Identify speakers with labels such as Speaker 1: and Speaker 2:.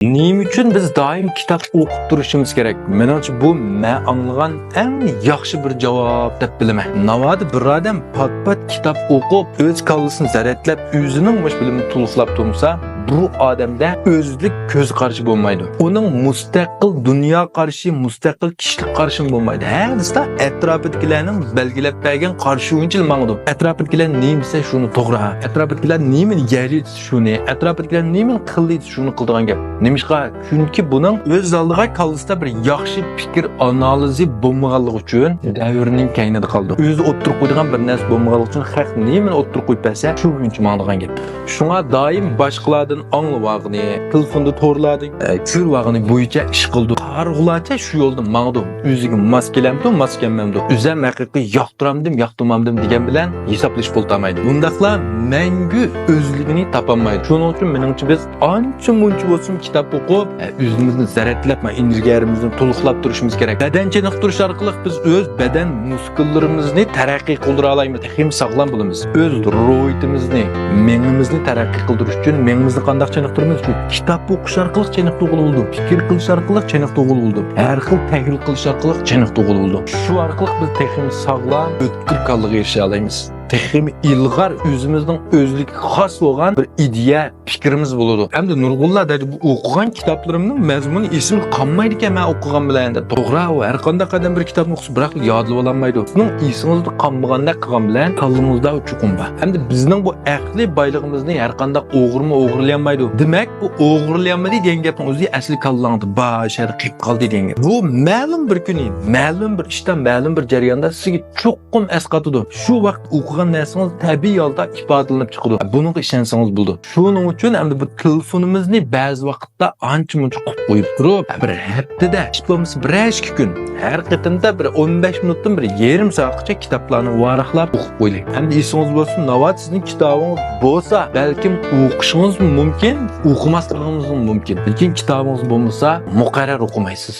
Speaker 1: Neyim üçün biz daim kitap okup duruşumuz gerek? Menimce bu men anlagan en yaxşı bir cevap dep bilaman. Navadi bir adam pat-pat kitap okup öz kallasını zaretlep, özünün bilimini tuluqlap tursa, bu adamda özlük göz karşı bulmaydı. Onun müstakil dünya karşı, müstakil kişilik karşı bulmaydı. Hədisdə etrafıdakilerin belgilep bergen karşı oyunçil mağdu. Etrafıdakiler neymişse şunu doğru. Etrafıdakiler neyimin yeri şunu. Etrafıdakiler neyimin kılıydı şunu kıldığın gap. Nemişqa? Çünki bunun öz aldığa kaldısında bir yaxşı fikir analizi bulmağanlığı üçün davrinin kaynada kaldı. Özü oturup koyduğun bir nəs bulmağanlığı üçün xalq neyimin oturup koyup bəsə şu oyuncu mağdığın gap. Şuna daim başqalardan anlıvağını, telefonda torladın, körvağını boyunca iş kıldı. Qarğulaca şu yolda mağdu. Özügün maskelemdi, maskemmemdi. Üzem haqiqi yaxtıramdım, yaxtırmamdım degen bilen hesaplaş bultamaydı. Bundaqla məngü özlüğünü tapamaydı. Şunun üçün menimçe biz ança-munça olsun kitap okup, özümüzni zaretlepme, energiyarimizni tuluqlap duruşumuz gerek. Beden çeniqtirish arqılıq biz öz beden muskullarımızını terakki qıldыра alaymiz. Hem sağlam bulumuz. Öz ruhiyetimizni, menimizni terakki qıldırış üçün, menimizni qandaq çeniqtirimiz üçün kitap okuş arqılıq çeniqtiriq oldu. Fikir qilish arqılıq çeniqtiriq oldu. Her xil təhlil qilish arqılıq çeniqtiriq oldu. Şu arqılıq biz texim sağlam, ötkür qallığı erişe alaymiz. Texim ilğar özümüzün özlük xas olan bir ideya fikrimiz buludu. Hem de Nurgullah dedi bu okugan kitaplarımın mezmunu ismi qanmaydı ki ben okugan bilen de. Doğru o her qanday qadam bir kitapni okusa bırak yadlı olanmaydı. Bunun isminizde qanmaganda qilgan bilen kalımızda uçuqum ba. Hem de bizning bu aqli baylığımızını her qanday o'g'irlamaydı. Demek bu o'g'irlamaydı degan gapning o'zi asli kallangdi. Başar qilib qoldi degan gap. Bu ma'lum bir kuni, ma'lum bir ishdan, ma'lum bir jarayonda sizga cho'qqim asqatadi. Shu vaqt o'qigan narsangiz tabiiy holda ifodalanib chiqadi. Bunga ishonsangiz bo'ldi. Shuning uchun endi bu telefonimizni ba'zi vaqtda ancha-muncha qilib qo'yib turib, bir haftada hech bo'lmasa bir 2 kun, har qitimda bir 15 minutdan bir yarim soatgacha kitoblarni varaqlab o'qib qo'ying. Endi esingiz bo'lsin, navbat sizning kitobingiz bo'lsa, balkim o'qishingiz mumkin, o'qimasligingiz mumkin. Lekin kitobingiz bo'lmasa, muqarrar o'qimaysiz.